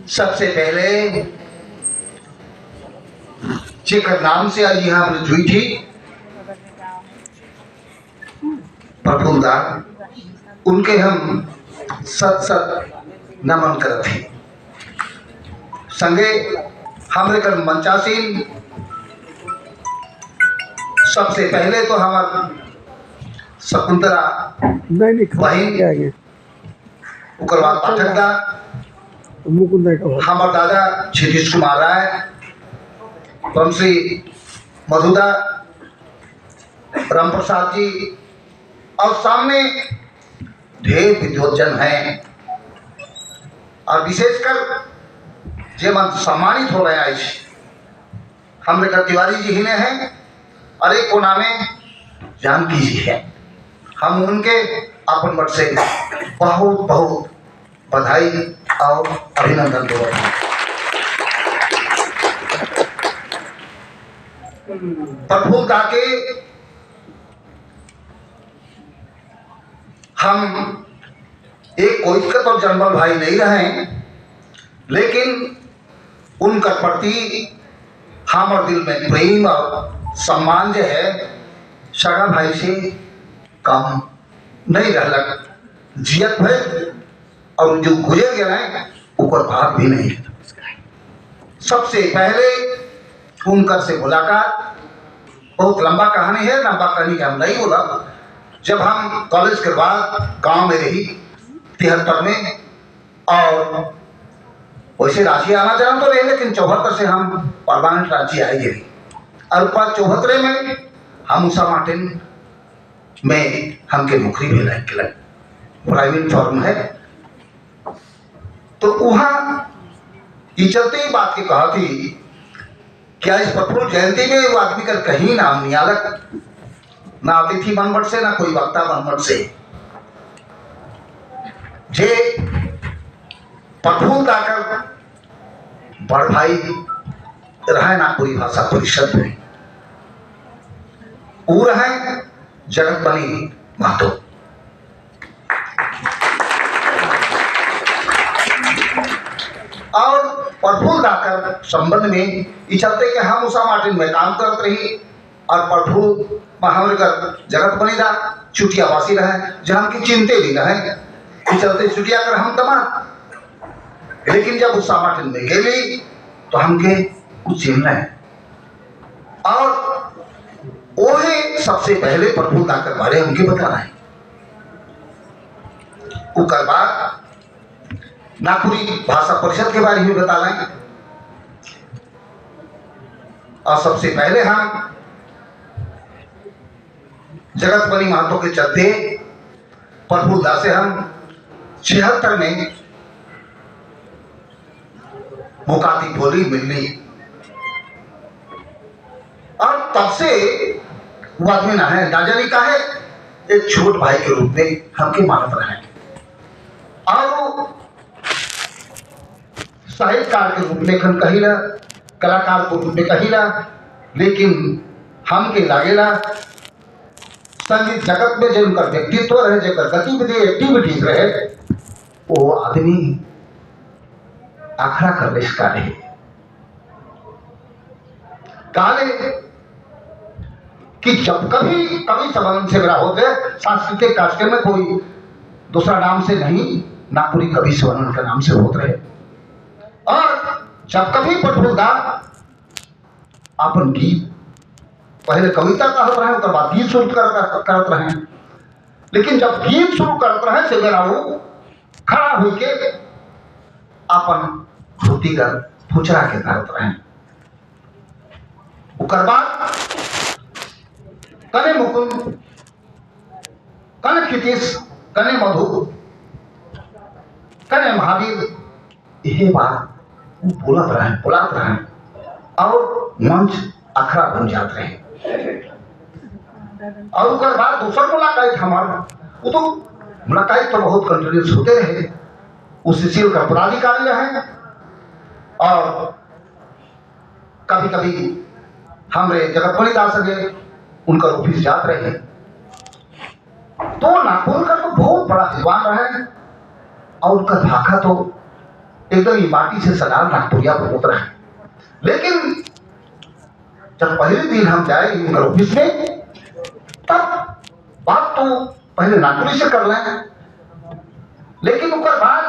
सबसे पहले जेकर नाम से आज यहाँ पर जुई थी प्रफुल्लदा, उनके हम सत सत नमन करते हैं। संगे हमरे कर मंचासीन सबसे पहले तो हमार शकुंतला बहन, उकर बाद पाठकदा, हमार दादा क्षितिज कुमार राय, वंशी मधुदा, राम प्रसाद जी, और सामने ढेर विद्वजन हैं। और विशेषकर जे मन सम्मानित हो रहे हैं हमरे का तिवारी जी ही ने हैं और एक कोना में जानकी जी है। हम उनके अपन मत से बहुत बहुत बधाई और अभिनंदन दो। प्रफुल्लदा के हम एक कोई का तो जन्मल भाई नहीं रहे, लेकिन उनका प्रति हमारे दिल में प्रेम और सम्मान जो है सगा भाई से कम नहीं रहलक। जियत है और जो गुजर गए ऊपर भाग भी नहीं। सबसे पहले उनकर से मुलाकात बहुत लंबा कहानी है, लंबा कहानी हम नहीं बोला। जब हम कॉलेज के बाद गांव में रही 73 में, और वैसे रांची आना जाना तो रहे, लेकिन 74 से हम परमानेंट रांची आए गए। और 74 में हम उषा मार्टिन में हमके नौकरी भी लग प्राइवेट फॉर्म है। तो वहाँ ये चलते ही बात की कहा थी क्या इस प्रफुल्ल जयंती में वो आदमी का कहीं नाम नहीं आलक, ना अतिथि बनबट से, ना कोई वक्ता बनबट से। जे प्रफुल्लदा कर बड़ भाई रहे नागपुरी भाषा परिषद में, वो रहे जगतमणि महतो। और प्रफुल्लदा कर संबंध में ये चलते कि हम उषा मार्टिन में काम करते रही और प्रफुल्ल हमारे कर जगतमणि दा चुटिया वासी रहे, जहाँ हमकी चिंते भी रहे। ये चलते चुटिया कर हम तमाम, लेकिन जब उषा मार्टिन में गए तो हमके कुछ चिन्ह है। और वही सबसे पहले प्रफुल्लदा के बारे हमके बताना है। उसके बाद नागपुरी भाषा परिषद के बारे में बता लें। और सबसे पहले हम जगतमणि महतो के चलते प्रफुल्लदा से हम 76 में मुकाती बोली मिलनी, और तब से वो आदमी ना है ना जाने का है, एक छोट भाई के रूप में हमके मानत रहे। और साहित्यकार के रूप में खन कहिला, कलाकार के रूप में कहिला, लेकिन हमके लागेला संगीत जगत में जो उनका व्यक्तित्व रहे, जो गतिविधि एक्टिविटीज रहे, वो आदमी आखड़ा कर इसका रहे। काले कि जब कभी कभी संबंध से मेरा होते सांस्कृतिक कार्यक्रम में कोई दूसरा नाम से नहीं, नागपुरी कवि सवर्ण के नाम से होते रहे। और जब कभी प्रफुल्लदा अपन गीत पहले कविता कहते रहे, उसके बाद गीत शुरू करते रहे, लेकिन जब गीत शुरू करते रहे से मेरा वो खड़ा होके अपन धोती कर फुचरा के करते रहे। उसके बाद कने मुकुंद, कने क्षितिज, कने मधु, कने महावीर, यही बात बोलत रहे और मंच अखड़ा बन जाते रहे। और उसके बाद दूसरा मुलाकात हमारा, वो तो मुलाकात तो बहुत कंटिन्यूस होते रहे। उस शिशिर का पदाधिकारी रहे और कभी कभी हमरे जगतमणि दास गए, उनका ऑफिस जाते रहे। तो नागपुर का तो बहुत बड़ा विद्वान रहे और उनका भाषा तो एकदम ही माटी से सलाल नागपुरिया पर उतरा है। लेकिन जब पहले दिन हम जाए उनका ऑफिस में, तब बात तो पहले नागपुरी से कर लें, लेकिन उसके बाद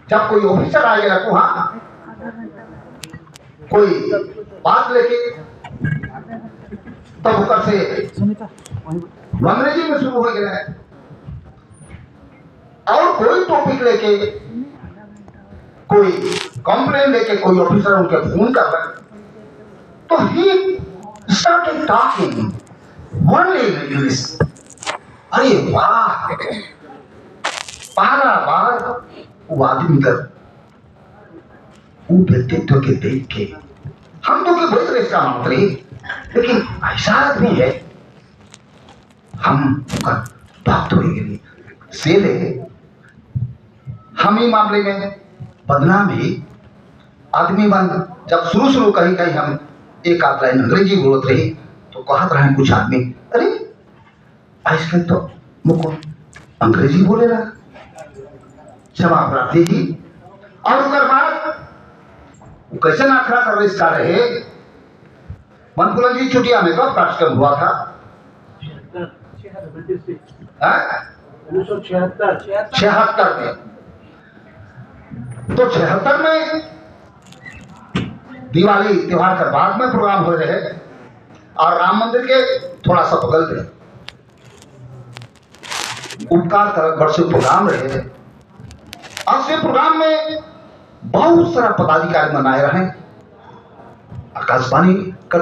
जब कोई ऑफिसर आ गया तो हाँ कोई बात लेके, तब ऊपर से अंग्रेजी में शुरू हो गया है। और कोई टॉपिक लेके, कोई कंप्लेन लेके कोई ऑफिसर उनके फोन कर रहे, तो he started talking only in English. अरे वाह, पहला बार वो आदमी का वो व्यक्तित्व के देख के हम तो के बहुत रेस्टा मंत्री, लेकिन ऐसा आदमी है, हम बात हो गई से ले। हम ही मामले में बदनाम ही आदमी बन, जब शुरू कहीं कहीं हम एक आध लाइन अंग्रेजी बोलत रही तो कहत रहे कुछ आदमी, अरे आजकल तो मुझको अंग्रेजी बोले ना, जवाब राते ही। और उसके बाद वो कैसे नाखरा कर रहे मनपुलन जी, छुट्टिया में कब कार्यक्रम हुआ था? 76 में। तो 76 में दिवाली त्योहार के बाद में प्रोग्राम हो रहे और राम मंदिर के थोड़ा सा बगल में उपकार तरह वर्ष प्रोग्राम रहे। और से प्रोग्राम में बहुत सारा पदाधिकारी मनाए रहे। आकाशवाणी का